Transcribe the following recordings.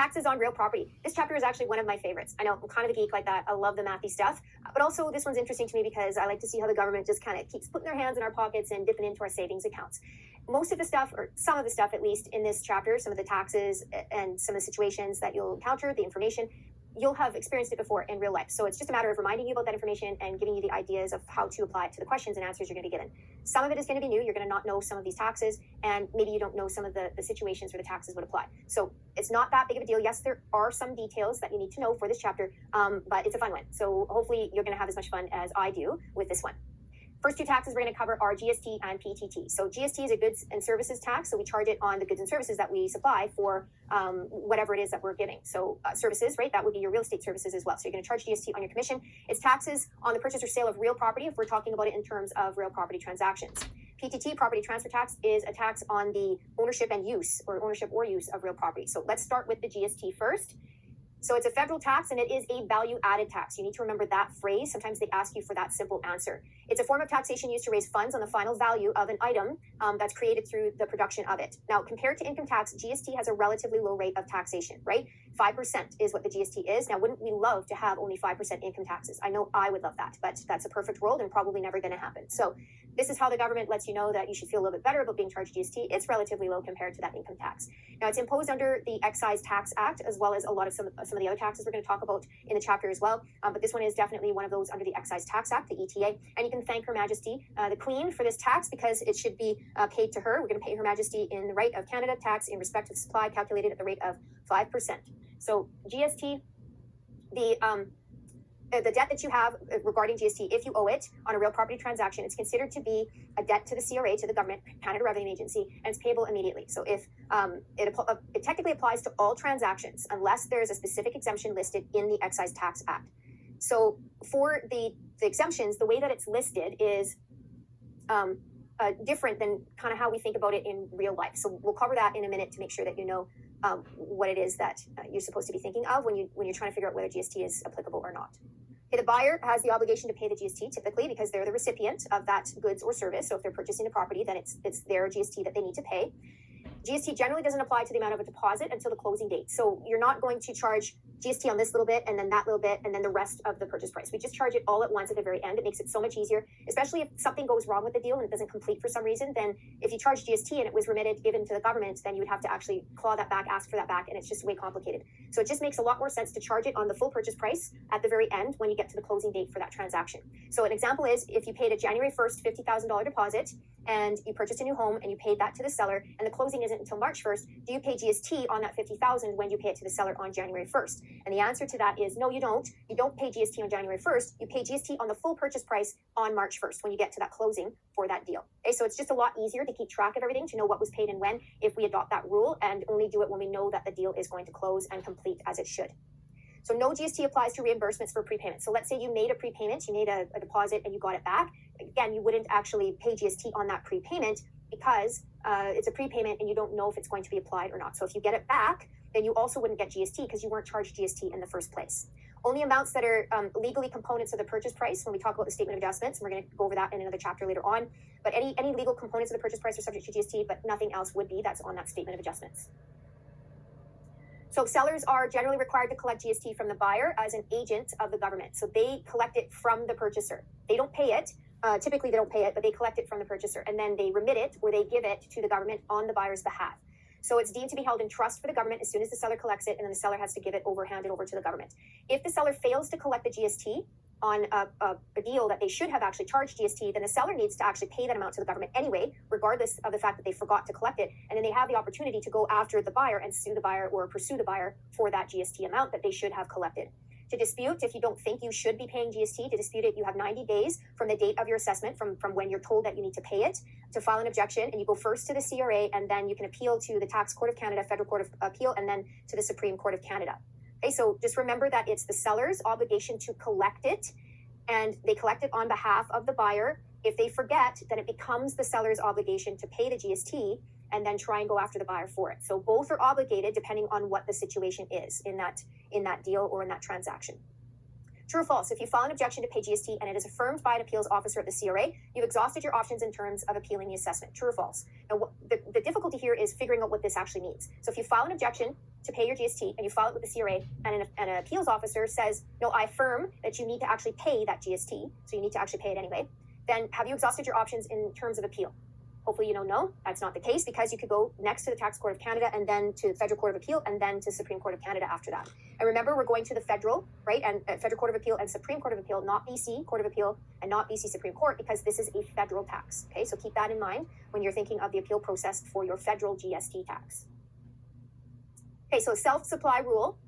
Taxes on real property. This chapter is actually one of my favorites. I know I'm kind of a geek like that. I love the mathy stuff, but also this one's interesting to me because I like to see how the government just kind of keeps putting their hands in our pockets and dipping into our savings accounts. Most of the stuff, or some of the stuff at least in this chapter, some of the taxes and some of the situations that you'll encounter, the information, you'll have experienced it before in real life. So it's just a matter of reminding you about that information and giving you the ideas of how to apply it to the questions and answers you're going to be given. Some of it is going to be new. You're going to not know some of these taxes, and maybe you don't know some of the situations where the taxes would apply. So it's not that big of a deal. Yes, there are some details that you need to know for this chapter, but it's a fun one. So hopefully you're going to have as much fun as I do with this one. First two taxes we're going to cover are GST and PTT. So GST is a goods and services tax. So we charge it on the goods and services that we supply for whatever it is that we're giving. So services, right? That would be your real estate services as well. So you're going to charge GST on your commission. It's taxes on the purchase or sale of real property if we're talking about it in terms of real property transactions. PTT, property transfer tax, is a tax on the ownership and use or ownership or use of real property. So let's start with the GST first. So it's a federal tax and it is a value added tax. You need to remember that phrase. Sometimes they ask you for that simple answer. It's a form of taxation used to raise funds on the final value of an item that's created through the production of it. Now, compared to income tax, GST has a relatively low rate of taxation, right? 5% is what the GST is. Now, wouldn't we love to have only 5% income taxes? I know I would love that, but that's a perfect world and probably never going to happen. So this is how the government lets you know that you should feel a little bit better about being charged GST. It's relatively low compared to that income tax. Now, it's imposed under the Excise Tax Act, as well as a lot of some of the other taxes we're going to talk about in the chapter as well. But this one is definitely one of those under the Excise Tax Act, the ETA. And you can thank Her Majesty, the Queen, for this tax because it should be paid to her. We're going to pay Her Majesty in the right of Canada tax in respect of supply calculated at the rate of 5%. So GST, the debt that you have regarding GST, if you owe it on a real property transaction, it's considered to be a debt to the CRA, to the government, Canada Revenue Agency, and it's payable immediately. So if it technically applies to all transactions unless there's a specific exemption listed in the Excise Tax Act. So for the exemptions, the way that it's listed is different than kind of how we think about it in real life. So we'll cover that in a minute to make sure that you know what it is that you're supposed to be thinking of when you're trying to figure out whether GST is applicable or not. Okay, the buyer has the obligation to pay the GST typically because they're the recipient of that goods or service. So if they're purchasing a property, then it's their GST that they need to pay. GST generally doesn't apply to the amount of a deposit until the closing date. So you're not going to charge GST on this little bit and then that little bit and then the rest of the purchase price. We just charge it all at once at the very end. It makes it so much easier, especially if something goes wrong with the deal and it doesn't complete for some reason. Then if you charge GST and it was remitted, given to the government, then you would have to actually claw that back, ask for that back, and it's just way complicated. So it just makes a lot more sense to charge it on the full purchase price at the very end when you get to the closing date for that transaction. So an example is if you paid a January 1st $50,000 deposit and you purchased a new home and you paid that to the seller and the closing isn't until March 1st, do you pay GST on that $50,000 when you pay it to the seller on January 1st? And the answer to that is no, you don't. You don't pay GST on January 1st. You pay GST on the full purchase price on March 1st when you get to that closing for that deal. Okay, so it's just a lot easier to keep track of everything, to know what was paid and when, if we adopt that rule and only do it when we know that the deal is going to close and complete as it should. So no GST applies to reimbursements for prepayment. So let's say you made a prepayment, you made a deposit and you got it back. Again, you wouldn't actually pay GST on that prepayment because it's a prepayment and you don't know if it's going to be applied or not. So if you get it back, then you also wouldn't get GST because you weren't charged GST in the first place. Only amounts that are legally components of the purchase price, when we talk about the statement of adjustments, and we're going to go over that in another chapter later on, but any legal components of the purchase price are subject to GST, but nothing else would be. That's on that statement of adjustments. So sellers are generally required to collect GST from the buyer as an agent of the government. So they collect it from the purchaser. They don't pay it. Typically, they don't pay it, but they collect it from the purchaser, and then they remit it or they give it to the government on the buyer's behalf. So it's deemed to be held in trust for the government as soon as the seller collects it, and then the seller has to hand it over to the government. If the seller fails to collect the GST on a deal that they should have actually charged GST, then the seller needs to actually pay that amount to the government anyway, regardless of the fact that they forgot to collect it. And then they have the opportunity to go after the buyer and sue the buyer or pursue the buyer for that GST amount that they should have collected. To dispute, if you don't think you should be paying GST, to dispute it, you have 90 days from the date of your assessment, from when you're told that you need to pay it, to file an objection. And you go first to the CRA, and then you can appeal to the Tax Court of Canada, Federal Court of Appeal, and then to the Supreme Court of Canada. Okay, so just remember that it's the seller's obligation to collect it, and they collect it on behalf of the buyer. If they forget, then it becomes the seller's obligation to pay the GST and then try and go after the buyer for it. So both are obligated depending on what the situation is in that deal or in that transaction. True or false? If you file an objection to pay GST and it is affirmed by an appeals officer at the CRA, you've exhausted your options in terms of appealing the assessment. True or false? Now, the difficulty here is figuring out what this actually means. So if you file an objection to pay your GST and you file it with the CRA and an appeals officer says, no, I affirm that you need to actually pay that GST, so you need to actually pay it anyway, then have you exhausted your options in terms of appeal? Hopefully you know no, that's not the case, because you could go next to the Tax Court of Canada and then to Federal Court of Appeal and then to Supreme Court of Canada after that. And remember, we're going to the federal, right, and Federal Court of Appeal and Supreme Court of Appeal, not BC Court of Appeal and not BC Supreme Court, because this is a federal tax. Okay, so keep that in mind when you're thinking of the appeal process for your federal GST tax. Okay, so self-supply rule,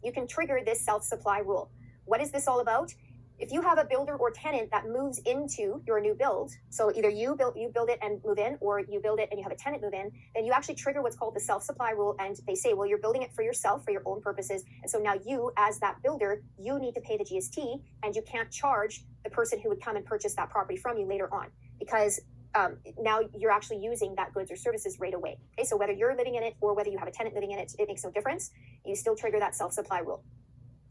you can trigger this self-supply rule. What is this all about? If you have a builder or tenant that moves into your new build, so either you build it and move in, or you build it and you have a tenant move in, then you actually trigger what's called the self-supply rule, and they say, well, you're building it for yourself, for your own purposes, and so now you, as that builder, you need to pay the GST, and you can't charge the person who would come and purchase that property from you later on, because now you're actually using that goods or services right away. Okay, so whether you're living in it or whether you have a tenant living in it, it makes no difference. You still trigger that self-supply rule.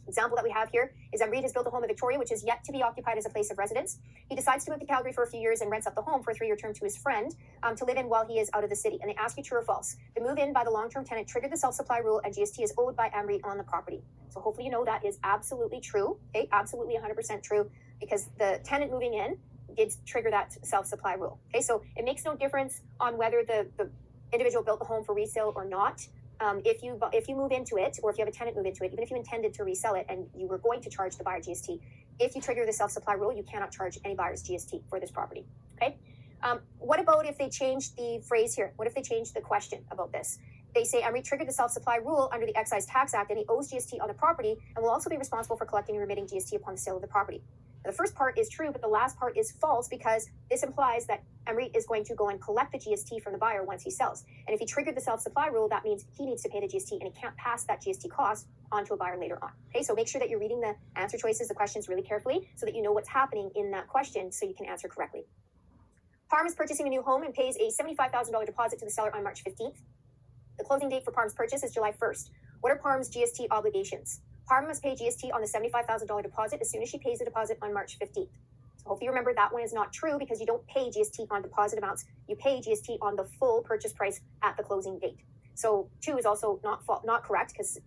Example that we have here is Reed has built a home in Victoria, which is yet to be occupied as a place of residence. He decides to move to Calgary for a few years and rents up the home for a 3-year term to his friend to live in while he is out of the city. And they ask you true or false. The move in by the long-term tenant triggered the self-supply rule, and GST is owed by Reed on the property. So hopefully you know that is absolutely true. Okay, absolutely 100% true, because the tenant moving in did trigger that self-supply rule. Okay, so it makes no difference on whether the individual built the home for resale or not. If you move into it, or if you have a tenant move into it, even if you intended to resell it and you were going to charge the buyer GST, if you trigger the self-supply rule, you cannot charge any buyer's GST for this property. Okay. What about if they change the phrase here? What if they change the question about this? They say, Reed triggered the self-supply rule under the Excise Tax Act, and he owes GST on the property and will also be responsible for collecting and remitting GST upon the sale of the property. Now, the first part is true, but the last part is false, because this implies that Reed is going to go and collect the GST from the buyer once he sells. And if he triggered the self-supply rule, that means he needs to pay the GST, and he can't pass that GST cost onto a buyer later on. Okay, so make sure that you're reading the answer choices, the questions really carefully, so that you know what's happening in that question so you can answer correctly. Parm is purchasing a new home and pays a $75,000 deposit to the seller on March 15th. The closing date for Parm's purchase is July 1st. What are Parm's GST obligations? Parm must pay GST on the $75,000 deposit as soon as she pays the deposit on March 15th. So hopefully you remember that one is not true, because you don't pay GST on deposit amounts. You pay GST on the full purchase price at the closing date. So 2 is also not correct, because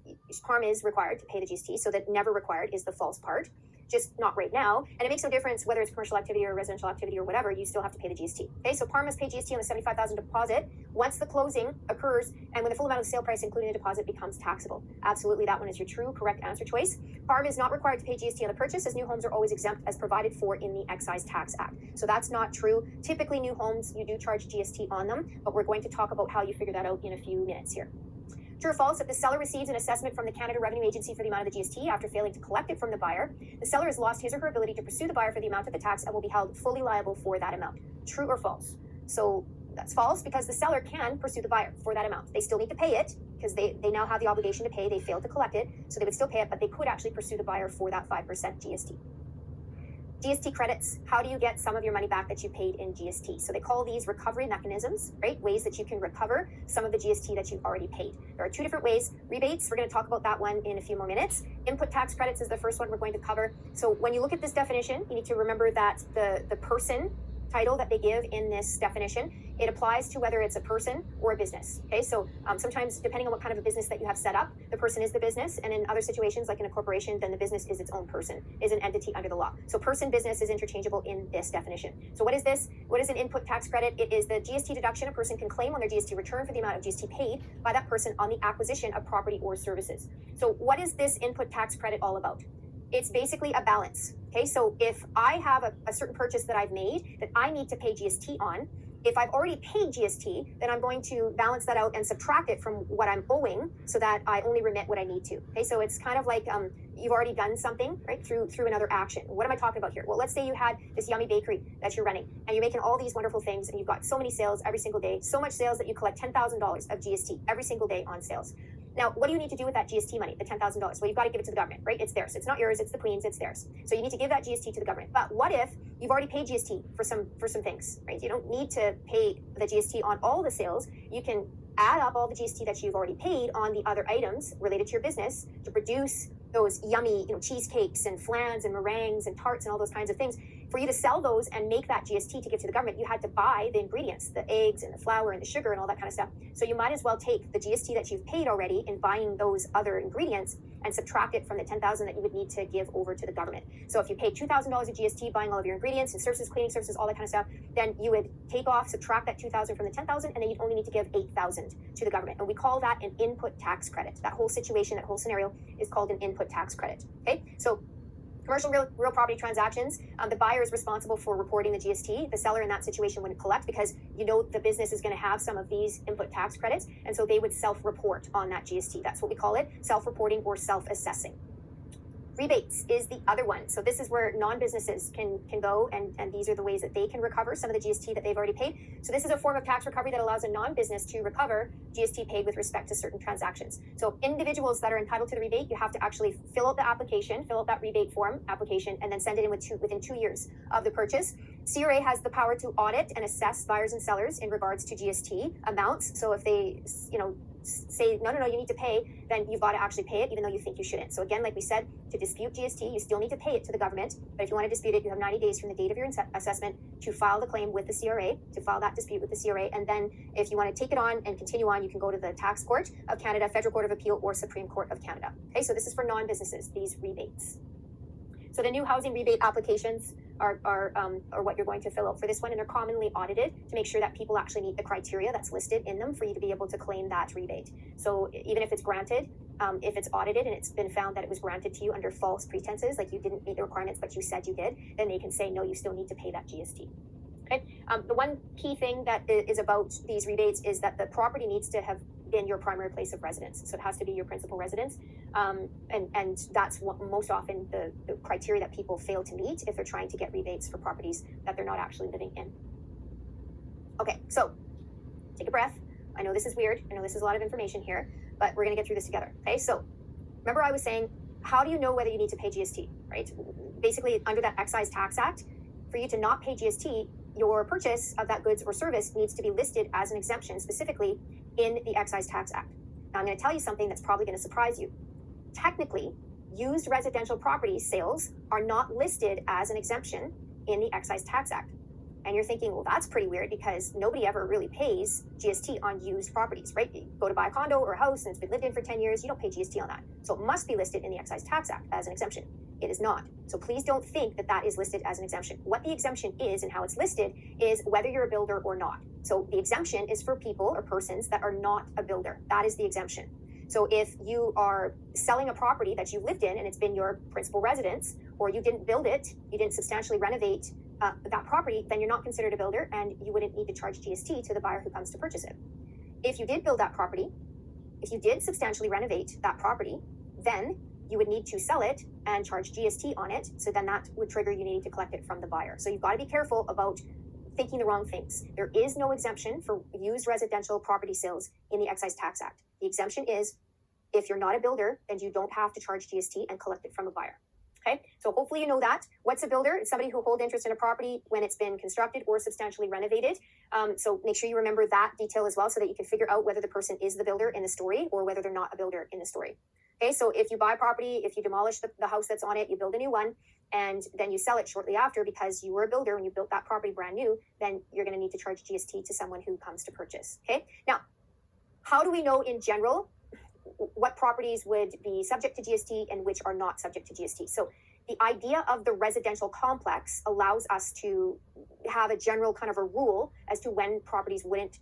Parm is required to pay the GST, so that never required is the false part. Just not right now, and it makes no difference whether it's commercial activity or residential activity or whatever, you still have to pay the GST. Okay, so Parm must pay GST on the $75,000 deposit once the closing occurs and when the full amount of the sale price, including the deposit, becomes taxable. Absolutely, that one is your true, correct answer choice. Parm is not required to pay GST on the purchase, as new homes are always exempt as provided for in the Excise Tax Act. So that's not true. Typically, new homes, you do charge GST on them, but we're going to talk about how you figure that out in a few minutes here. True or false, if the seller receives an assessment from the Canada Revenue Agency for the amount of the GST after failing to collect it from the buyer, the seller has lost his or her ability to pursue the buyer for the amount of the tax and will be held fully liable for that amount. True or false? So that's false, because the seller can pursue the buyer for that amount. They still need to pay it, because they now have the obligation to pay. They failed to collect it, so they would still pay it, but they could actually pursue the buyer for that 5% GST. GST credits, how do you get some of your money back that you paid in GST? So they call these recovery mechanisms, right? Ways that you can recover some of the GST that you've already paid. There are 2 different ways. Rebates, we're going to talk about that one in a few more minutes. Input tax credits is the first one we're going to cover. So when you look at this definition, you need to remember that the person title that they give in this definition, it applies to whether it's a person or a business. Okay, so sometimes depending on what kind of a business that you have set up, the person is the business, and in other situations, like in a corporation, then the business is its own person, is an entity under the law. So person, business is interchangeable in this definition. So what is this? What is an input tax credit? It is the GST deduction a person can claim on their GST return for the amount of GST paid by that person on the acquisition of property or services. So what is this input tax credit all about? It's basically a balance. Okay, so if I have a certain purchase that I've made that I need to pay GST on, if I've already paid GST, then I'm going to balance that out and subtract it from what I'm owing so that I only remit what I need to. Okay, so it's kind of like you've already done something, right, through another action. What am I talking about here? Well, let's say you had this yummy bakery that you're running, and you're making all these wonderful things, and you've got so many sales every single day, so much sales that you collect $10,000 of GST every single day on sales. Now, what do you need to do with that GST money, the $10,000? Well, you've got to give it to the government, right? It's theirs. It's not yours. It's the Queen's. It's theirs. So you need to give that GST to the government. But what if you've already paid GST for some things, right? You don't need to pay the GST on all the sales. You can add up all the GST that you've already paid on the other items related to your business to produce those yummy, cheesecakes and flans and meringues and tarts and all those kinds of things For you to sell those and make that GST to give to the government, you had to buy the ingredients, the eggs and the flour and the sugar and all that kind of stuff. So you might as well take the GST that you've paid already in buying those other ingredients and subtract it from the $10,000 that you would need to give over to the government. So if you paid $2,000 of GST buying all of your ingredients and services, cleaning services, all that kind of stuff, then you would take off, subtract that $2,000 from the $10,000, and then you'd only need to give $8,000 to the government. And we call that an input tax credit. That whole situation, that whole scenario is called an input tax credit. Okay, so commercial real property transactions, the buyer is responsible for reporting the GST. The seller in that situation wouldn't collect because you know the business is going to have some of these input tax credits, and so they would self-report on that GST. That's what we call it, self-reporting or self-assessing. Rebates is the other one. So this is where non-businesses can go, and these are the ways that they can recover some of the GST that they've already paid. So this is a form of tax recovery that allows a non-business to recover GST paid with respect to certain transactions. So individuals that are entitled to the rebate, you have to actually fill out the application, fill out that rebate form application, and then send it in within 2 years of the purchase. CRA has the power to audit and assess buyers and sellers in regards to GST amounts. So if they, say, no, you need to pay, then you've got to actually pay it, even though you think you shouldn't. So again, like we said, to dispute GST, you still need to pay it to the government. But if you want to dispute it, you have 90 days from the date of your assessment to file the claim with the CRA, to file that dispute with the CRA. And then if you want to take it on and continue on, you can go to the Tax Court of Canada, Federal Court of Appeal, or Supreme Court of Canada. Okay, so this is for non-businesses, these rebates. So the new housing rebate applications are what you're going to fill out for this one, and they're commonly audited to make sure that people actually meet the criteria that's listed in them for you to be able to claim that rebate. So even if it's granted, if it's audited and it's been found that it was granted to you under false pretenses, like you didn't meet the requirements but you said you did, then they can say, no, you still need to pay that GST. Okay. The one key thing that is about these rebates is that the property needs to have been your primary place of residence. So it has to be your principal residence. And that's what most often the criteria that people fail to meet if they're trying to get rebates for properties that they're not actually living in. Okay, so take a breath. I know this is weird. I know this is a lot of information here, but we're going to get through this together. Okay, so remember I was saying, how do you know whether you need to pay GST, right? Basically, under that Excise Tax Act, for you to not pay GST, your purchase of that goods or service needs to be listed as an exemption specifically in the Excise Tax Act. Now, I'm going to tell you something that's probably going to surprise you. Technically, used residential property sales are not listed as an exemption in the Excise Tax Act. And you're thinking, well, that's pretty weird because nobody ever really pays GST on used properties, right? You go to buy a condo or a house and it's been lived in for 10 years, you don't pay GST on that. So it must be listed in the Excise Tax Act as an exemption. It is not. So please don't think that that is listed as an exemption. What the exemption is and how it's listed is whether you're a builder or not. So the exemption is for people or persons that are not a builder. That is the exemption. So if you are selling a property that you lived in and it's been your principal residence, or you didn't build it, you didn't substantially renovate that property, then you're not considered a builder and you wouldn't need to charge GST to the buyer who comes to purchase it. If you did build that property, if you did substantially renovate that property, then you would need to sell it and charge GST on it. So then that would trigger you needing to collect it from the buyer. So you've got to be careful about thinking the wrong things. There is no exemption for used residential property sales in the Excise Tax Act. The exemption is if you're not a builder, then you don't have to charge GST and collect it from a buyer. Okay, so hopefully you know that. What's a builder? It's somebody who holds interest in a property when it's been constructed or substantially renovated. So make sure you remember that detail as well so that you can figure out whether the person is the builder in the story or whether they're not a builder in the story. Okay, so if you buy property, if you demolish the house that's on it, you build a new one, and then you sell it shortly after because you were a builder and you built that property brand new, then you're going to need to charge GST to someone who comes to purchase. Okay, now, how do we know in general what properties would be subject to GST and which are not subject to GST? So the idea of the residential complex allows us to have a general kind of a rule as to when properties wouldn't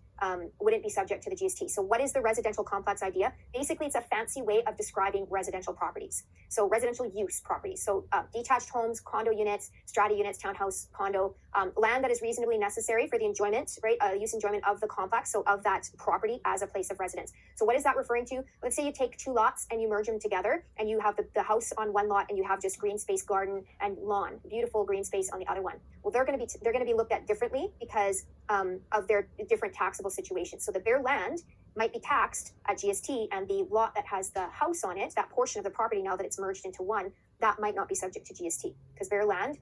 be subject to the GST. So what is the residential complex idea? Basically, it's a fancy way of describing residential properties. So residential use properties. So detached homes, condo units, strata units, townhouse, condo, land that is reasonably necessary for the enjoyment, right? Use enjoyment of the complex, so of that property as a place of residence. So what is that referring to? Let's say you take two lots and you merge them together and you have the house on one lot and you have just green space, garden and lawn, beautiful green space on the other one. Well, they're going to be looked at differently because of their different taxable situations. So the bare land might be taxed at GST, and the lot that has the house on it, that portion of the property now that it's merged into one, that might not be subject to GST because bare land,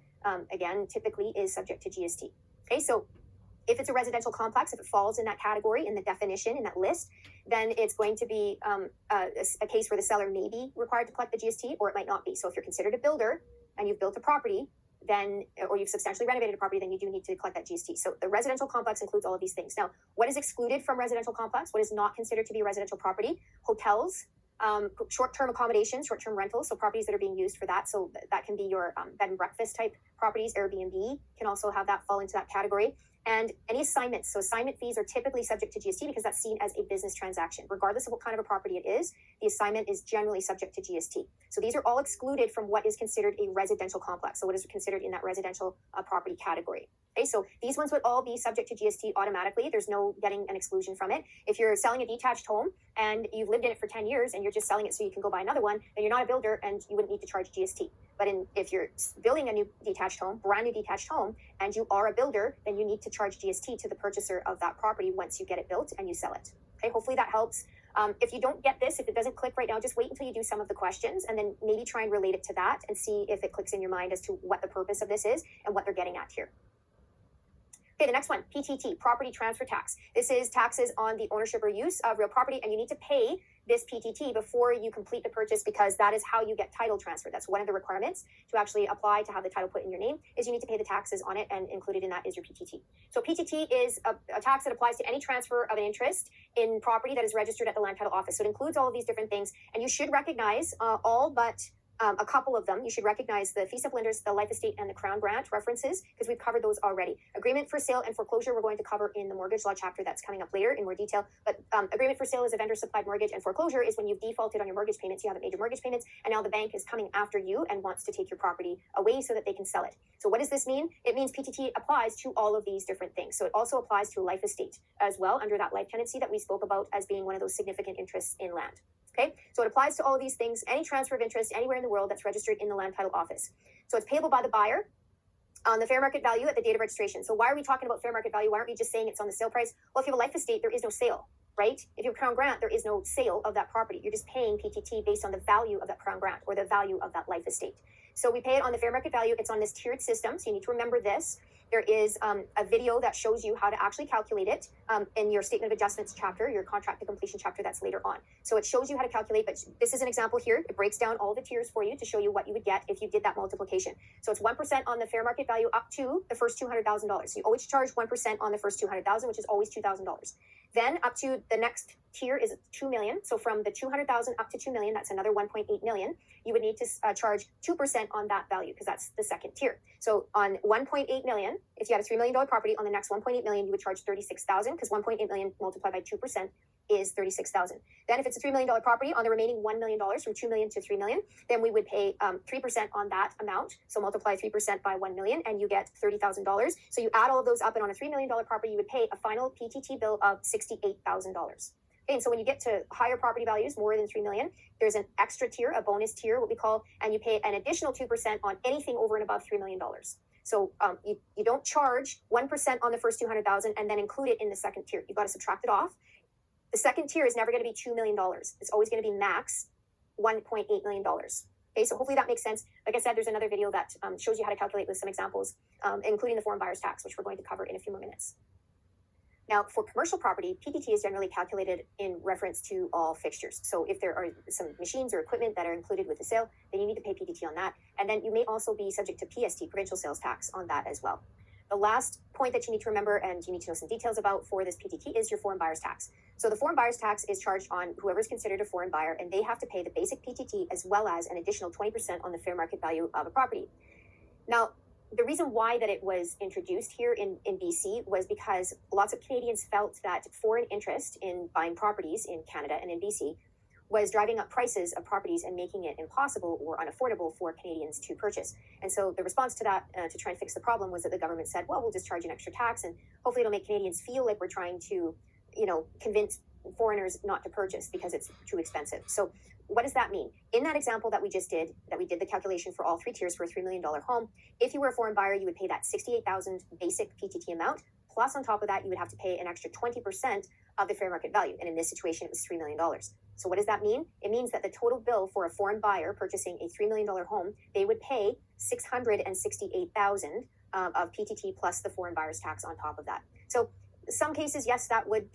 again, typically is subject to GST. Okay, so if it's a residential complex, if it falls in that category, in the definition, in that list, then it's going to be a case where the seller may be required to collect the GST, or it might not be. So if you're considered a builder and you've built a property, then, or you've substantially renovated a property, then you do need to collect that GST. So the residential complex includes all of these things. Now, what is excluded from residential complex? What is not considered to be a residential property? Hotels, short-term accommodations, short-term rentals, so properties that are being used for that. So that can be your bed and breakfast type properties. Airbnb can also have that fall into that category. And any assignments. So assignment fees are typically subject to GST because that's seen as a business transaction. Regardless of what kind of a property it is, the assignment is generally subject to GST. So these are all excluded from what is considered a residential complex. So what is considered in that residential property category. Okay, so these ones would all be subject to GST automatically. There's no getting an exclusion from it. If you're selling a detached home and you've lived in it for 10 years and you're just selling it so you can go buy another one, then you're not a builder and you wouldn't need to charge GST. But if you're building a new detached home, brand new detached home, and you are a builder, then you need to charge GST to the purchaser of that property once you get it built and you sell it. Okay, hopefully that helps. If you don't get this, if it doesn't click right now, just wait until you do some of the questions and then maybe try and relate it to that and see if it clicks in your mind as to what the purpose of this is and what they're getting at here. Okay, the next one, PTT, property transfer tax. This is taxes on the ownership or use of real property, and you need to pay this PTT before you complete the purchase because that is how you get title transfer. That's one of the requirements to actually apply to have the title put in your name is you need to pay the taxes on it, and included in that is your PTT. So PTT is a tax that applies to any transfer of an interest in property that is registered at the Land Title Office. So it includes all of these different things, and you should recognize all but a couple of them. You should recognize the fee simple interest, the life estate, and the Crown Grant references because we've covered those already. Agreement for sale and foreclosure we're going to cover in the mortgage law chapter that's coming up later in more detail. But agreement for sale is a vendor supplied mortgage, and foreclosure is when you've defaulted on your mortgage payments, you haven't made your mortgage payments, and now the bank is coming after you and wants to take your property away so that they can sell it. So what does this mean? It means PTT applies to all of these different things. So it also applies to a life estate as well under that life tenancy that we spoke about as being one of those significant interests in land. Okay, so it applies to all of these things, any transfer of interest anywhere in the world that's registered in the Land Title Office. So it's payable by the buyer on the fair market value at the date of registration. So why are we talking about fair market value? Why aren't we just saying it's on the sale price? Well, if you have a life estate, there is no sale, right? If you have a Crown Grant, there is no sale of that property. You're just paying PTT based on the value of that Crown Grant or the value of that life estate. So we pay it on the fair market value. It's on this tiered system, so you need to remember this. There is a video that shows you how to actually calculate it in your statement of adjustments chapter, your contract to completion chapter that's later on. So it shows you how to calculate, but this is an example here. It breaks down all the tiers for you to show you what you would get if you did that multiplication. So it's 1% on the fair market value up to the first $200,000. So you always charge 1% on the first $200,000, which is always $2,000. Then up to the next tier is 2 million. So from the 200,000 up to 2 million, that's another 1.8 million. You would need to charge 2% on that value because that's the second tier. So on 1.8 million, if you had a $3 million property, on the next 1.8 million, you would charge 36,000 because 1.8 million multiplied by 2% is 36,000. Then if it's a $3 million property, on the remaining $1 million from 2 million to 3 million, then we would pay 3% on that amount. So multiply 3% by 1 million and you get $30,000. So you add all of those up, and on a $3 million property, you would pay a final PTT bill of $68,000. Okay, and so when you get to higher property values, more than 3 million, there's an extra tier, a bonus tier, what we call, and you pay an additional 2% on anything over and above $3 million. So you don't charge 1% on the first 200,000 and then include it in the second tier. You've got to subtract it off. The second tier is never going to be $2 million. It's always going to be max $1.8 million. Okay, so hopefully that makes sense. Like I said, there's another video that shows you how to calculate with some examples, including the foreign buyer's tax, which we're going to cover in a few more minutes. Now, for commercial property, PTT is generally calculated in reference to all fixtures. So if there are some machines or equipment that are included with the sale, then you need to pay PTT on that. And then you may also be subject to PST, provincial sales tax, on that as well. The last point that you need to remember and you need to know some details about for this PTT is your foreign buyer's tax. So the foreign buyer's tax is charged on whoever is considered a foreign buyer, and they have to pay the basic PTT as well as an additional 20% on the fair market value of a property. Now, the reason why that it was introduced here in BC was because lots of Canadians felt that foreign interest in buying properties in Canada and in BC was driving up prices of properties and making it impossible or unaffordable for Canadians to purchase. And so the response to that, to try and fix the problem, was that the government said, well, we'll just charge an extra tax and hopefully it'll make Canadians feel like we're trying to, convince foreigners not to purchase because it's too expensive. So what does that mean? In that example that we just did, that we did the calculation for all three tiers for a $3 million home, if you were a foreign buyer, you would pay that $68,000 basic PTT amount. Plus on top of that, you would have to pay an extra 20% of the fair market value. And in this situation, it was $3 million. So what does that mean? It means that the total bill for a foreign buyer purchasing a $3 million home, they would pay $668,000 of PTT plus the foreign buyer's tax on top of that. So some cases, yes, that would,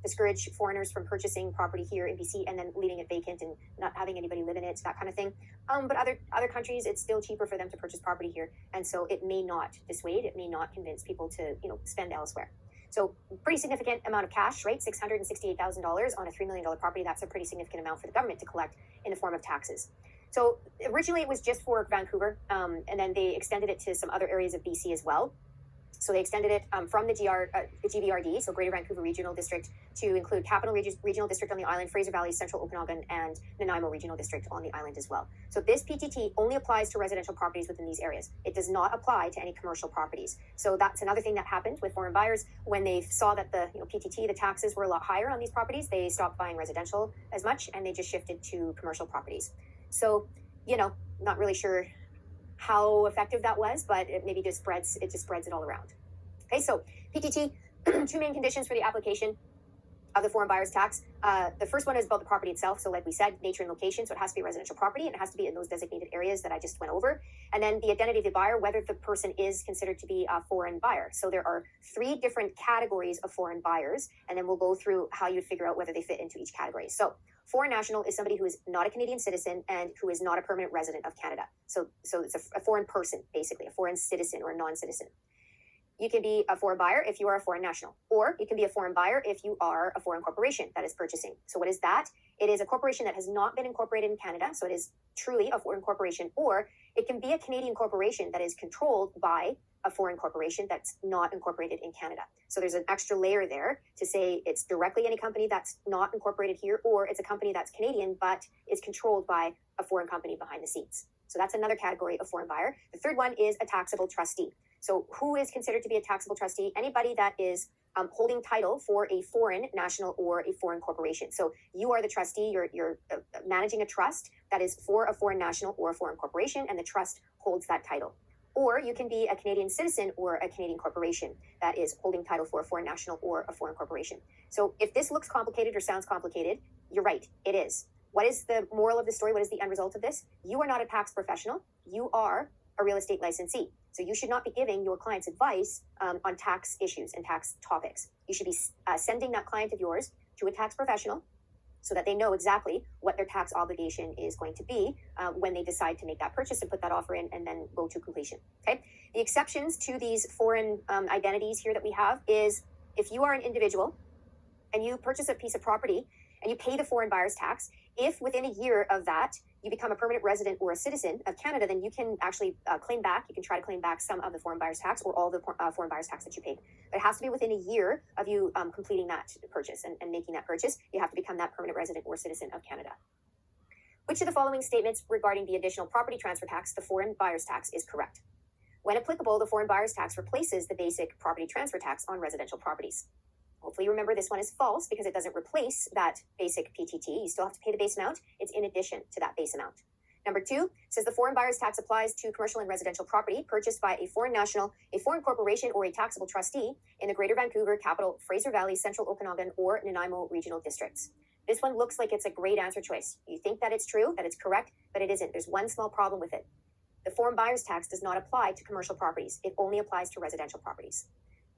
discourage foreigners from purchasing property here in BC and then leaving it vacant and not having anybody live in it, that kind of thing. But other countries, it's still cheaper for them to purchase property here, and so it may not dissuade, it may not convince people to, spend elsewhere. So pretty significant amount of cash, right? $668,000 on a $3 million property. That's a pretty significant amount for the government to collect in the form of taxes. So originally it was just for Vancouver, and then they extended it to some other areas of BC as well. So they extended it from the GVRD, so Greater Vancouver Regional District, to include Capital Regional District on the island, Fraser Valley, Central Okanagan, and Nanaimo Regional District on the island as well. So this PTT only applies to residential properties within these areas. It does not apply to any commercial properties. So that's another thing that happened with foreign buyers. When they saw that the PTT, the taxes were a lot higher on these properties, they stopped buying residential as much, and they just shifted to commercial properties. So, not really sure how effective that was, but it maybe just spreads it all around. Okay, so PTT, two main conditions for the application of the foreign buyer's tax. The first one is about the property itself. So like we said, nature and location. So it has to be a residential property, and it has to be in those designated areas that I just went over. And then the identity of the buyer, whether the person is considered to be a foreign buyer. So there are 3 different categories of foreign buyers, and then we'll go through how you'd figure out whether they fit into each category. So foreign national is somebody who is not a Canadian citizen and who is not a permanent resident of Canada. So it's a foreign person, basically, a foreign citizen or a non-citizen. You can be a foreign buyer if you are a foreign national, or you can be a foreign buyer if you are a foreign corporation that is purchasing. So what is that? It is a corporation that has not been incorporated in Canada, so it is truly a foreign corporation, or it can be a Canadian corporation that is controlled by a foreign corporation that's not incorporated in Canada. So there's an extra layer there to say it's directly any company that's not incorporated here, or it's a company that's Canadian but is controlled by a foreign company behind the scenes. So that's another category of foreign buyer. The third one is a taxable trustee. So who is considered to be a taxable trustee? Anybody that is holding title for a foreign national or a foreign corporation. So you are the trustee, you're managing a trust that is for a foreign national or a foreign corporation, and the trust holds that title. Or you can be a Canadian citizen or a Canadian corporation that is holding title for a foreign national or a foreign corporation. So if this looks complicated or sounds complicated, you're right, it is. What is the moral of the story? What is the end result of this? You are not a tax professional. You are a real estate licensee. So you should not be giving your clients advice on tax issues and tax topics. You should be sending that client of yours to a tax professional so that they know exactly what their tax obligation is going to be when they decide to make that purchase and put that offer in and then go to completion. Okay. The exceptions to these foreign identities here that we have is if you are an individual and you purchase a piece of property and you pay the foreign buyer's tax, if within a year of that you become a permanent resident or a citizen of Canada, then you can actually claim back. You can try to claim back some of the foreign buyer's tax or all the foreign buyer's tax that you paid. But it has to be within a year of you completing that purchase and making that purchase. You have to become that permanent resident or citizen of Canada. Which of the following statements regarding the additional property transfer tax, the foreign buyer's tax, is correct? When applicable, the foreign buyer's tax replaces the basic property transfer tax on residential properties. Hopefully you remember this one is false because it doesn't replace that basic PTT. You still have to pay the base amount. It's in addition to that base amount. Number 2 says the foreign buyer's tax applies to commercial and residential property purchased by a foreign national, a foreign corporation, or a taxable trustee in the Greater Vancouver, Capital, Fraser Valley, Central Okanagan, or Nanaimo regional districts. This one looks like it's a great answer choice. You think that it's true, that it's correct, but it isn't. There's one small problem with it. The foreign buyer's tax does not apply to commercial properties. It only applies to residential properties.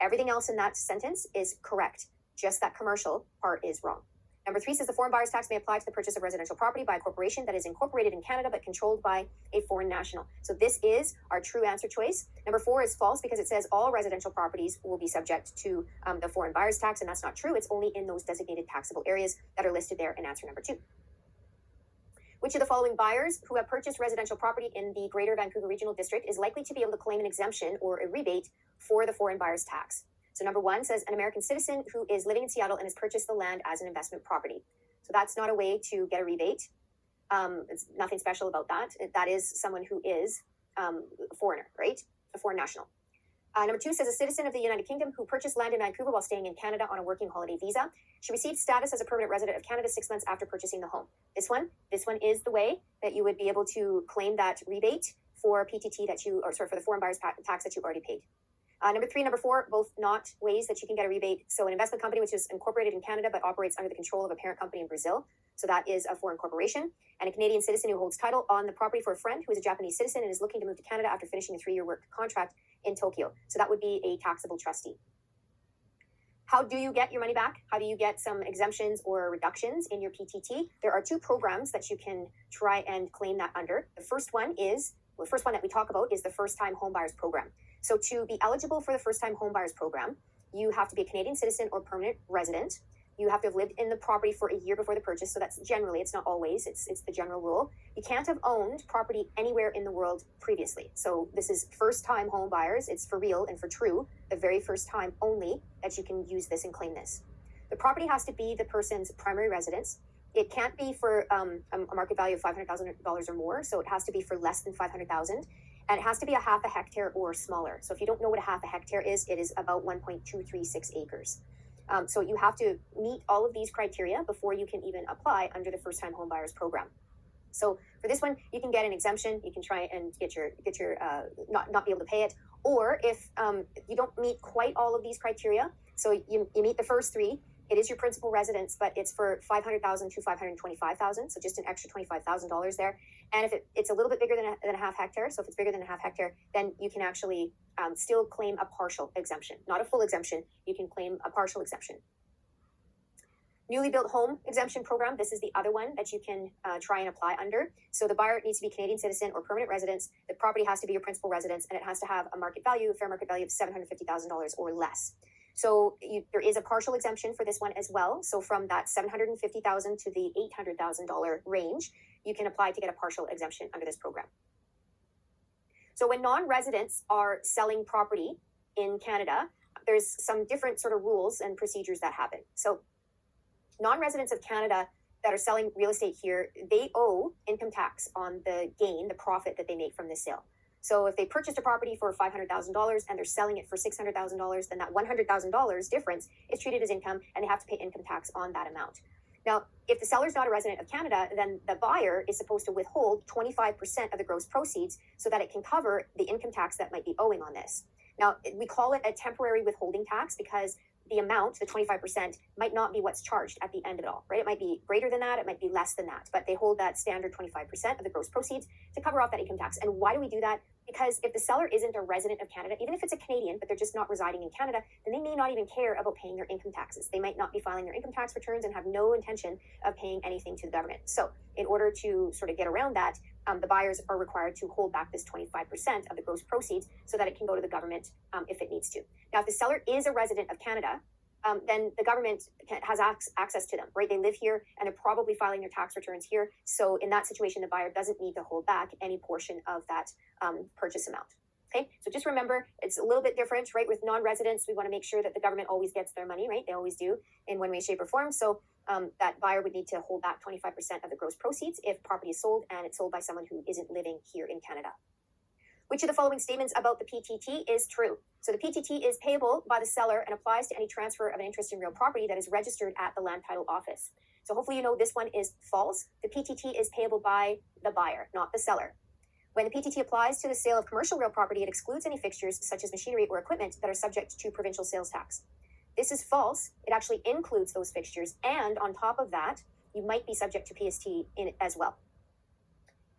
Everything else in that sentence is correct. Just that commercial part is wrong. Number 3 says the foreign buyer's tax may apply to the purchase of residential property by a corporation that is incorporated in Canada but controlled by a foreign national. So this is our true answer choice. Number 4 is false because it says all residential properties will be subject to the foreign buyer's tax, and that's not true. It's only in those designated taxable areas that are listed there in answer number 2. Which of the following buyers who have purchased residential property in the Greater Vancouver Regional District is likely to be able to claim an exemption or a rebate for the foreign buyer's tax? So number 1 says an American citizen who is living in Seattle and has purchased the land as an investment property. So that's not a way to get a rebate. It's nothing special about that. That is someone who is a foreigner, right? A foreign national. Number 2 says a citizen of the United Kingdom who purchased land in Vancouver while staying in Canada on a working holiday visa. She received status as a permanent resident of Canada 6 months after purchasing the home. This one is the way that you would be able to claim that rebate for PTT for the foreign buyer's tax that you already paid. Number 3, number 4, both not ways that you can get a rebate. So an investment company which is incorporated in Canada but operates under the control of a parent company in Brazil. So that is a foreign corporation. And a Canadian citizen who holds title on the property for a friend who is a Japanese citizen and is looking to move to Canada after finishing a 3-year work contract in Tokyo. So that would be a taxable trustee. How do you get your money back? How do you get some exemptions or reductions in your PTT? There are two programs that you can try and claim that under. The first one that we talk about is the First Time Homebuyers Program. So to be eligible for the First Time Homebuyers Program, you have to be a Canadian citizen or permanent resident. You have to have lived in the property for a year before the purchase. So that's generally, it's not always, it's the general rule. You can't have owned property anywhere in the world previously. So this is first time home buyers. It's for real and for true, the very first time only that you can use this and claim this. The property has to be the person's primary residence. It can't be for a market value of $500,000 or more. So it has to be for less than $500,000. And it has to be a half a hectare or smaller. So if you don't know what a half a hectare is, it is about 1.236 acres. So you have to meet all of these criteria before you can even apply under the First Time Homebuyers Program. So for this one, you can get an exemption. You can try and get your not be able to pay it. Or if you don't meet quite all of these criteria, so you meet the first three, it is your principal residence, but it's for $500,000 to $525,000, so just an extra $25,000 there. And if it's a little bit bigger than a half hectare, so if it's bigger than a half hectare, then you can actually still claim a partial exemption, not a full exemption. You can claim a partial exemption. Newly built home exemption program. This is the other one that you can try and apply under. So the buyer needs to be Canadian citizen or permanent residence. The property has to be your principal residence, and it has to have a fair market value of $750,000 or less. So there is a partial exemption for this one as well. So from that $750,000 to the $800,000 range, you can apply to get a partial exemption under this program. So when non-residents are selling property in Canada, there's some different sort of rules and procedures that happen. So non-residents of Canada that are selling real estate here, they owe income tax on the gain, the profit that they make from this sale. So if they purchased a property for $500,000 and they're selling it for $600,000, then that $100,000 difference is treated as income and they have to pay income tax on that amount. Now, if the seller's not a resident of Canada, then the buyer is supposed to withhold 25% of the gross proceeds so that it can cover the income tax that might be owing on this. Now, we call it a temporary withholding tax because the amount, the 25%, might not be what's charged at the end of it all, right? It might be greater than that, it might be less than that, but they hold that standard 25% of the gross proceeds to cover off that income tax. And why do we do that? Because if the seller isn't a resident of Canada, even if it's a Canadian, but they're just not residing in Canada, then they may not even care about paying their income taxes. They might not be filing their income tax returns and have no intention of paying anything to the government. So in order to sort of get around that, the buyers are required to hold back this 25% of the gross proceeds so that it can go to the government if it needs to. Now, if the seller is a resident of Canada, then the government has access to them, right? They live here and they're probably filing their tax returns here. So in that situation, the buyer doesn't need to hold back any portion of that purchase amount. Okay, so just remember, it's a little bit different, right? With non-residents, we want to make sure that the government always gets their money, right? They always do in one way, shape, or form. So that buyer would need to hold back 25% of the gross proceeds if property is sold and it's sold by someone who isn't living here in Canada. Which of the following statements about the PTT is true? So the PTT is payable by the seller and applies to any transfer of an interest in real property that is registered at the Land Title Office. So hopefully you know this one is false. The PTT is payable by the buyer, not the seller. When the PTT applies to the sale of commercial real property, it excludes any fixtures such as machinery or equipment that are subject to provincial sales tax. This is false. It actually includes those fixtures, and on top of that, you might be subject to PST in it as well.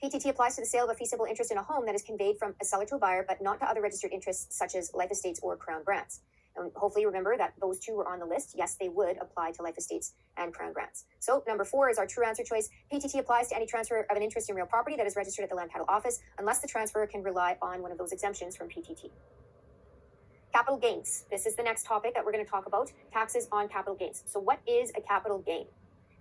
PTT applies to the sale of a fee simple interest in a home that is conveyed from a seller to a buyer, but not to other registered interests such as life estates or crown grants. And hopefully you remember that those two were on the list. Yes, they would apply to life estates and crown grants. So number 4 is our true answer choice. PTT applies to any transfer of an interest in real property that is registered at the Land Title Office, unless the transfer can rely on one of those exemptions from PTT. Capital gains. This is the next topic that we're going to talk about, taxes on capital gains. So what is a capital gain?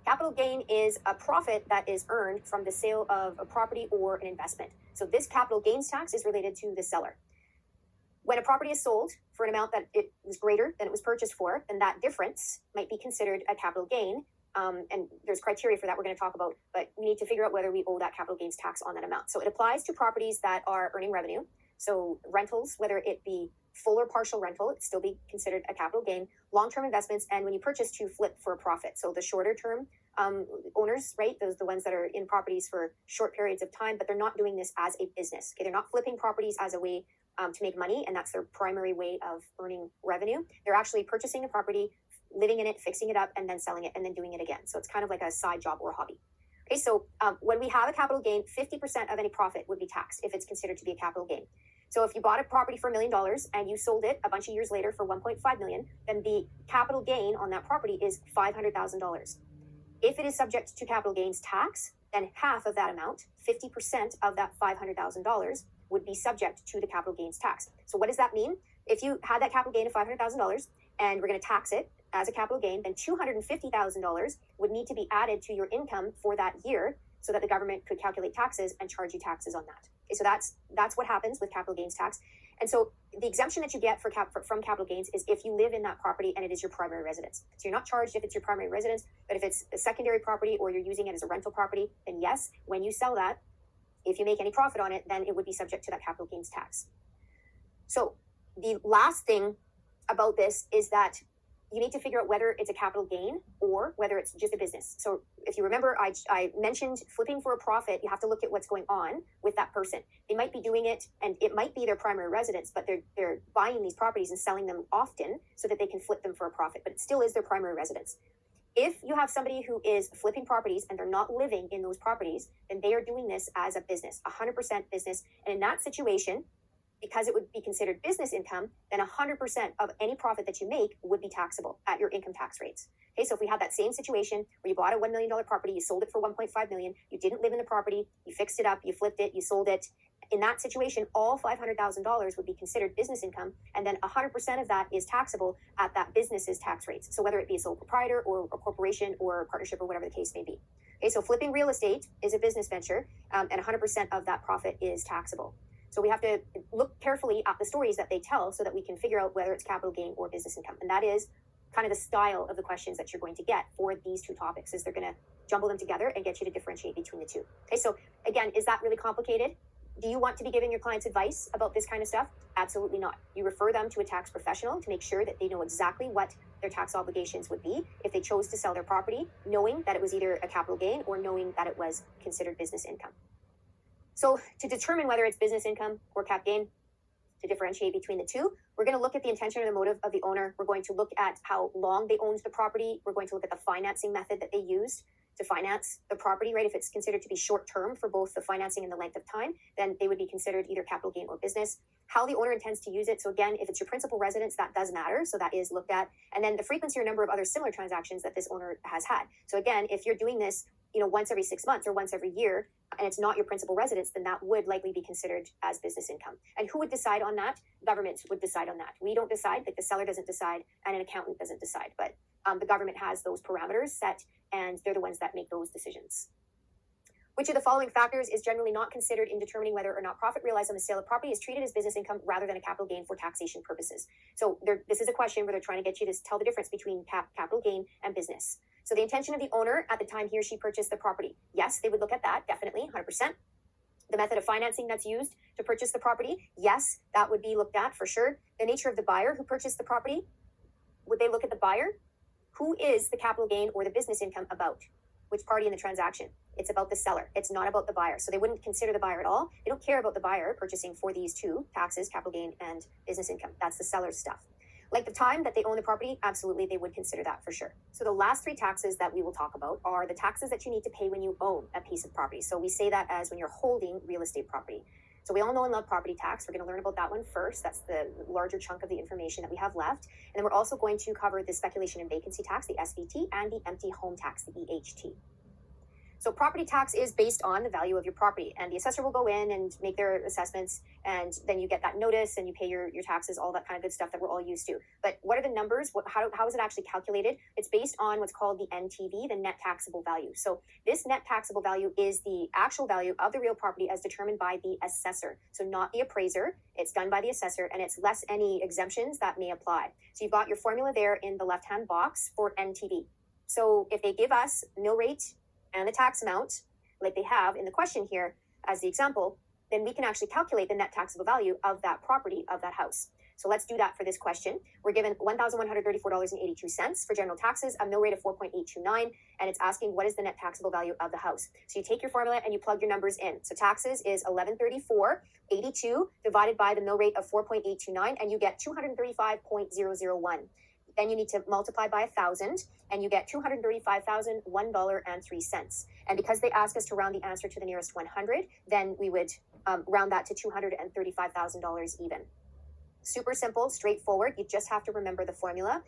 Capital gain is a profit that is earned from the sale of a property or an investment. So this capital gains tax is related to the seller. When a property is sold for an amount that it was greater than it was purchased for, then that difference might be considered a capital gain. And there's criteria for that we're going to talk about, but we need to figure out whether we owe that capital gains tax on that amount. So it applies to properties that are earning revenue. So rentals, whether it be full or partial rental, it'd still be considered a capital gain. Long-term investments, and when you purchase to flip for a profit. So the shorter term owners, right? Those the ones that are in properties for short periods of time, but they're not doing this as a business. Okay, they're not flipping properties as a way to make money, and that's their primary way of earning revenue. They're actually purchasing a property, living in it, fixing it up, and then selling it, and then doing it again. So it's kind of like a side job or a hobby. Okay, so when we have a capital gain, 50% of any profit would be taxed if it's considered to be a capital gain. So if you bought a property for $1 million and you sold it a bunch of years later for 1.5 million, then the capital gain on that property is $500,000. If it is subject to capital gains tax, then half of that amount, 50% of that $500,000, would be subject to the capital gains tax. So what does that mean? If you had that capital gain of $500,000 and we're going to tax it as a capital gain, then $250,000 would need to be added to your income for that year so that the government could calculate taxes and charge you taxes on that. Okay, so that's what happens with capital gains tax. And so the exemption that you get from capital gains is if you live in that property and it is your primary residence. So you're not charged if it's your primary residence, but if it's a secondary property or you're using it as a rental property, then yes, when you sell that, if you make any profit on it, then it would be subject to that capital gains tax. So the last thing about this is that you need to figure out whether it's a capital gain or whether it's just a business. So if you remember, I mentioned flipping for a profit, you have to look at what's going on with that person. They might be doing it and it might be their primary residence, but they're buying these properties and selling them often so that they can flip them for a profit, but it still is their primary residence. If you have somebody who is flipping properties and they're not living in those properties, then they are doing this as a business, 100% business. And in that situation, because it would be considered business income, then 100% of any profit that you make would be taxable at your income tax rates. Okay, so if we had that same situation where you bought a $1 million property, you sold it for 1.5 million, you didn't live in the property, you fixed it up, you flipped it, you sold it. In that situation, all $500,000 would be considered business income, and then 100% of that is taxable at that business's tax rates. So whether it be a sole proprietor or a corporation or a partnership or whatever the case may be. Okay, so flipping real estate is a business venture, and 100% of that profit is taxable. So we have to look carefully at the stories that they tell so that we can figure out whether it's capital gain or business income. And that is kind of the style of the questions that you're going to get for these two topics, is they're going to jumble them together and get you to differentiate between the two. Okay, so again, is that really complicated? Do you want to be giving your clients advice about this kind of stuff? Absolutely not. You refer them to a tax professional to make sure that they know exactly what their tax obligations would be if they chose to sell their property, knowing that it was either a capital gain or knowing that it was considered business income. So to determine whether it's business income or cap gain, to differentiate between the two, we're going to look at the intention or the motive of the owner. We're going to look at how long they owned the property. We're going to look at the financing method that they used to finance the property, right? If it's considered to be short term for both the financing and the length of time, then they would be considered either capital gain or business. How the owner intends to use it. So again, if it's your principal residence, that does matter. So that is looked at. And then the frequency or number of other similar transactions that this owner has had. So again, if you're doing this, once every 6 months or once every year, and it's not your principal residence, then that would likely be considered as business income. And who would decide on that? Government would decide on that. We don't decide, like the seller doesn't decide, and an accountant doesn't decide. But the government has those parameters set, and they're the ones that make those decisions. Which of the following factors is generally not considered in determining whether or not profit realized on the sale of property is treated as business income rather than a capital gain for taxation purposes? So this is a question where they're trying to get you to tell the difference between capital gain and business. So the intention of the owner at the time he or she purchased the property. Yes, they would look at that, definitely, 100%. The method of financing that's used to purchase the property. Yes, that would be looked at for sure. The nature of the buyer who purchased the property. Would they look at the buyer? Who is the capital gain or the business income about? Which party in the transaction? It's about the seller. It's not about the buyer. So they wouldn't consider the buyer at all. They don't care about the buyer purchasing for these two taxes, capital gain and business income. That's the seller's stuff. Like the time that they own the property, absolutely, they would consider that for sure. So the last three taxes that we will talk about are the taxes that you need to pay when you own a piece of property. So we say that as when you're holding real estate property. So we all know and love property tax. We're going to learn about that one first. That's the larger chunk of the information that we have left. And then we're also going to cover the speculation and vacancy tax, the SVT, and the empty home tax, the EHT. So property tax is based on the value of your property, and the assessor will go in and make their assessments, and then you get that notice and you pay your taxes, all that kind of good stuff that we're all used to. But what are the numbers? How is it actually calculated? It's based on what's called the NTV, the net taxable value. So this net taxable value is the actual value of the real property as determined by the assessor. So not the appraiser. It's done by the assessor, and it's less any exemptions that may apply. So you've got your formula there in the left-hand box for NTV. So if they give us mill rate and the tax amount, like they have in the question here as the example, then we can actually calculate the net taxable value of that property, of that house. So let's do that for this question. We're given $1,134.82 for general taxes, a mill rate of 4.829, and it's asking what is the net taxable value of the house. So you take your formula and you plug your numbers in. So taxes is $1,134.82 divided by the mill rate of 4.829, and you get 235.001. Then you need to multiply by 1,000, and you get $235,001.03. And because they ask us to round the answer to the nearest 100, then we would round that to $235,000 even. Super simple, straightforward. You just have to remember the formula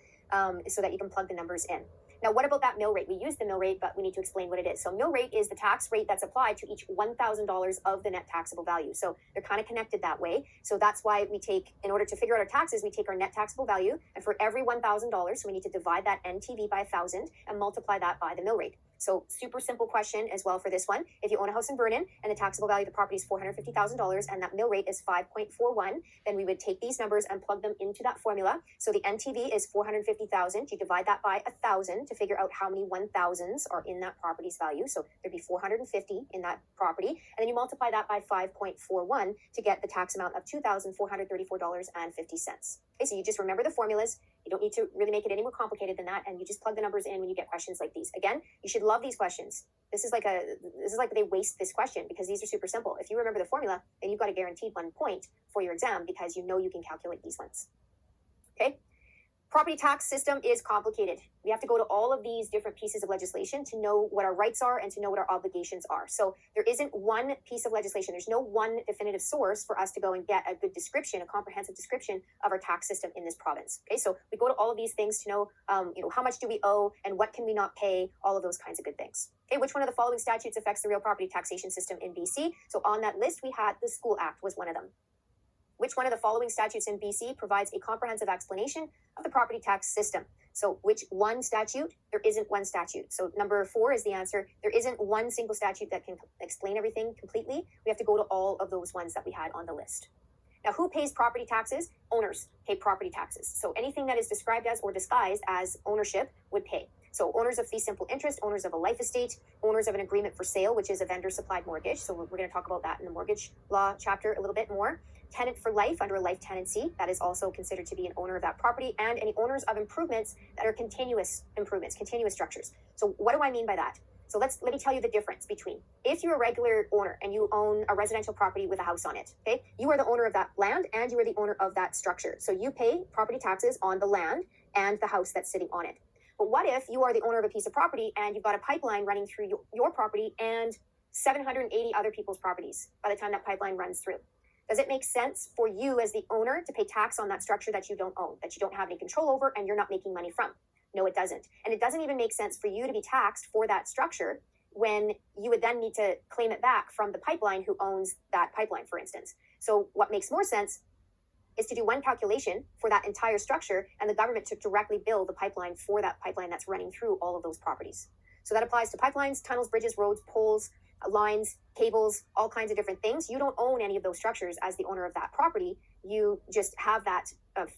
so that you can plug the numbers in. Now, what about that mill rate? We use the mill rate, but we need to explain what it is. So mill rate is the tax rate that's applied to each $1,000 of the net taxable value. So they're kind of connected that way. So that's why we take, in order to figure out our taxes, we take our net taxable value, and for every $1,000, so we need to divide that NTV by 1,000 and multiply that by the mill rate. So super simple question as well for this one. If you own a house in Vernon and the taxable value of the property is $450,000 and that mill rate is 5.41, then we would take these numbers and plug them into that formula. So the NTV is 450,000. You divide that by 1,000 to figure out how many 1,000s are in that property's value. So there'd be 450 in that property. And then you multiply that by 5.41 to get the tax amount of $2,434.50. Okay, so you just remember the formulas. You don't need to really make it any more complicated than that, and you just plug the numbers in when you get questions like these. Again, you should love these questions. This is like they waste this question because these are super simple. If you remember the formula, then you've got a guaranteed 1 point for your exam because you know you can calculate these ones. Okay. Property tax system is complicated. We have to go to all of these different pieces of legislation to know what our rights are and to know what our obligations are. So there isn't one piece of legislation. There's no one definitive source for us to go and get a good description, a comprehensive description of our tax system in this province. Okay, so we go to all of these things to know, how much do we owe and what can we not pay, all of those kinds of good things. Okay, which one of the following statutes affects the real property taxation system in BC? So on that list, we had the School Act was one of them. Which one of the following statutes in BC provides a comprehensive explanation of the property tax system? So which one statute? There isn't one statute. So number 4 is the answer. There isn't one single statute that can explain everything completely. We have to go to all of those ones that we had on the list. Now, who pays property taxes? Owners pay property taxes. So anything that is described as or disguised as ownership would pay. So owners of fee simple interest, owners of a life estate, owners of an agreement for sale, which is a vendor supplied mortgage. So we're going to talk about that in the mortgage law chapter a little bit more. Tenant for life under a life tenancy, that is also considered to be an owner of that property, and any owners of improvements that are continuous improvements, continuous structures. So what do I mean by that? So let me tell you the difference between, if you're a regular owner and you own a residential property with a house on it, okay, you are the owner of that land and you are the owner of that structure. So you pay property taxes on the land and the house that's sitting on it. But what if you are the owner of a piece of property and you've got a pipeline running through your property and 780 other people's properties by the time that pipeline runs through? Does it make sense for you as the owner to pay tax on that structure that you don't own, that you don't have any control over, and you're not making money from? No, it doesn't. And it doesn't even make sense for you to be taxed for that structure when you would then need to claim it back from the pipeline who owns that pipeline, for instance. So what makes more sense is to do one calculation for that entire structure, and the government to directly bill the pipeline for that pipeline that's running through all of those properties. So that applies to pipelines, tunnels, bridges, roads, poles, lines, cables, all kinds of different things. You don't own any of those structures as the owner of that property. You just have that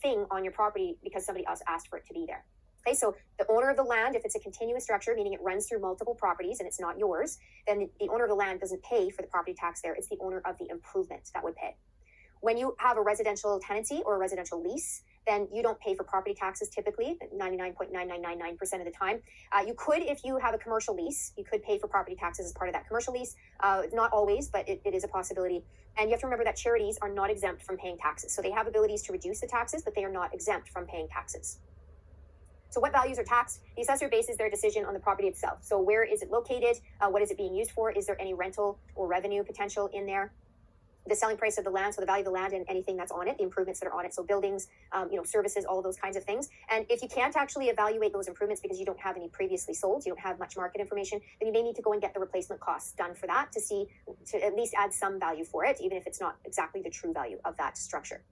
thing on your property because somebody else asked for it to be there. Okay, so the owner of the land, if it's a continuous structure, meaning it runs through multiple properties and it's not yours, then the owner of the land doesn't pay for the property tax there. It's the owner of the improvement that would pay. When you have a residential tenancy or a residential lease, then you don't pay for property taxes typically, 99.9999% of the time. You could, if you have a commercial lease, you could pay for property taxes as part of that commercial lease. Not always, but it is a possibility. And you have to remember that charities are not exempt from paying taxes. So they have abilities to reduce the taxes, but they are not exempt from paying taxes. So what values are taxed? The assessor bases their decision on the property itself. So where is it located? What is it being used for? Is there any rental or revenue potential in there? The selling price of the land, so the value of the land and anything that's on it, the improvements that are on it, so buildings, services, all of those kinds of things. And if you can't actually evaluate those improvements because you don't have any previously sold, you don't have much market information, then you may need to go and get the replacement costs done for that to at least add some value for it, even if it's not exactly the true value of that structure.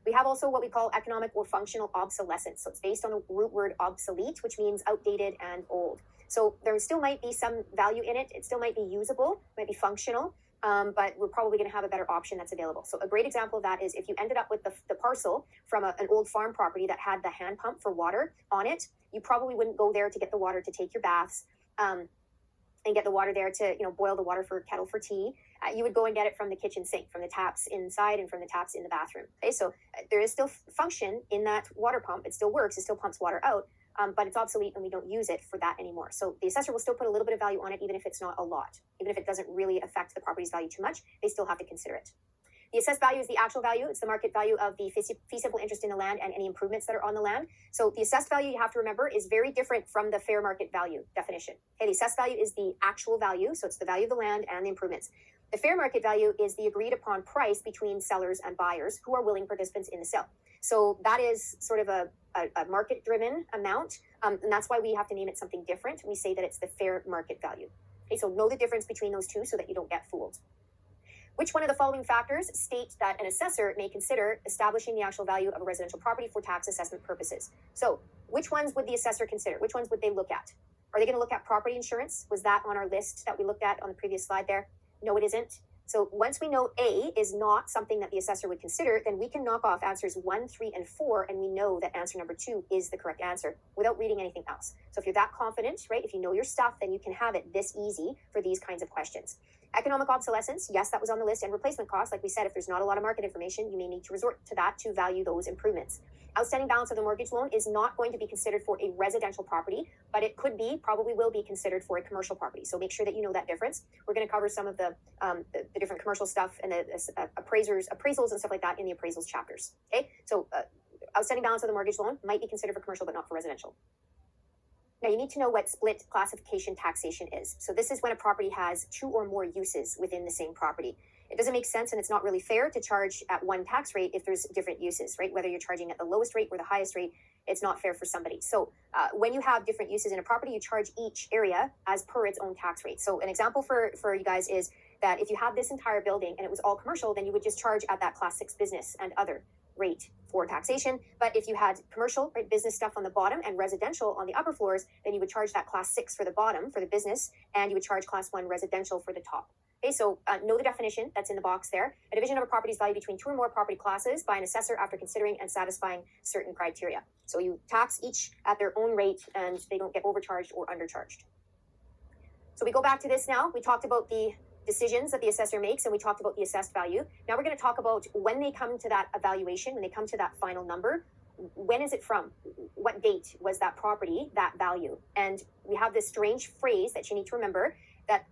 We have also what we call economic or functional obsolescence. So it's based on the root word obsolete, which means outdated and old. So there still might be some value in it. It still might be usable, might be functional, but we're probably going to have a better option that's available. So a great example of that is if you ended up with the parcel from an old farm property that had the hand pump for water on it, you probably wouldn't go there to get the water to take your baths and get the water there to boil the water for kettle for tea. You would go and get it from the kitchen sink, from the taps inside and from the taps in the bathroom. Okay, so there is still function in that water pump. It still works. It still pumps water out. But it's obsolete and we don't use it for that anymore. So the assessor will still put a little bit of value on it, even if it's not a lot. Even if it doesn't really affect the property's value too much, they still have to consider it. The assessed value is the actual value. It's the market value of the fee simple interest in the land and any improvements that are on the land. So the assessed value, you have to remember, is very different from the fair market value definition. Okay, the assessed value is the actual value. So it's the value of the land and the improvements. The fair market value is the agreed upon price between sellers and buyers who are willing participants in the sale. So that is sort of a market driven amount. And that's why we have to name it something different. We say that it's the fair market value. Okay, so know the difference between those two so that you don't get fooled. Which one of the following factors state that an assessor may consider establishing the actual value of a residential property for tax assessment purposes? So which ones would the assessor consider? Which ones would they look at? Are they going to look at property insurance? Was that on our list that we looked at on the previous slide there? No, it isn't. So once we know A is not something that the assessor would consider, then we can knock off answers 1, 3, and 4, and we know that answer number 2 is the correct answer without reading anything else. So if you're that confident, right, if you know your stuff, then you can have it this easy for these kinds of questions. Economic obsolescence, yes, that was on the list, and replacement costs. Like we said, if there's not a lot of market information, you may need to resort to that to value those improvements. Outstanding balance of the mortgage loan is not going to be considered for a residential property, but it could be, probably will be considered for a commercial property. So make sure that you know that difference. We're going to cover some of the different commercial stuff and the appraisals and stuff like that in the appraisals chapters. Okay, so outstanding balance of the mortgage loan might be considered for commercial, but not for residential. Now, you need to know what split classification taxation is. So this is when a property has 2 or more uses within the same property. It doesn't make sense, and it's not really fair to charge at one tax rate if there's different uses, right? Whether you're charging at the lowest rate or the highest rate, it's not fair for somebody. So when you have different uses in a property, you charge each area as per its own tax rate. So an example for you guys is that if you have this entire building and it was all commercial, then you would just charge at that class 6 business and other rate for taxation. But if you had commercial, right, business stuff on the bottom and residential on the upper floors, then you would charge that class 6 for the bottom for the business, and you would charge class 1 residential for the top. Okay, so know the definition that's in the box there. A division of a property's value between 2 or more property classes by an assessor after considering and satisfying certain criteria. So you tax each at their own rate and they don't get overcharged or undercharged. So we go back to this now. We talked about the decisions that the assessor makes, and we talked about the assessed value. Now we're going to talk about when they come to that evaluation, when they come to that final number. When is it from? What date was that property that value? And we have this strange phrase that you need to remember, that